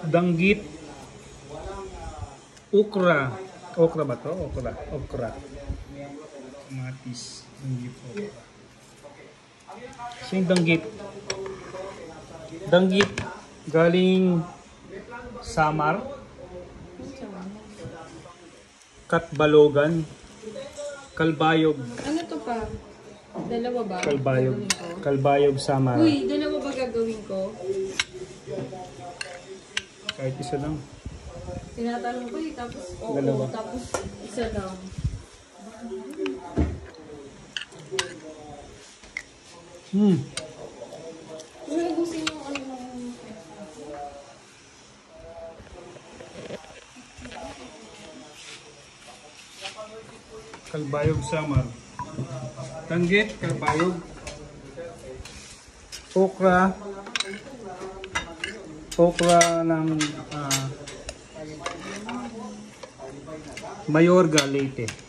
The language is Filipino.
danggit, okra. Okra ba to? Okra. Kamatis, danggit, okra. Siyang danggit. Danggit galing Samar. Katbalogan. Kalbayog. Ano to pa? Dalawa ba? Kalbayog. Kalbayog Samar. Uy, dalawa ba gagawin ko? Kahit isa lang. Tinatanong ko eh, tapos oo, Dalawa. tapos isa lang. Uy, gusto yung ano lang. Kalbayog Samar. Danggit, kalbayog. Okra. Okra ng Mayorga, Leyte.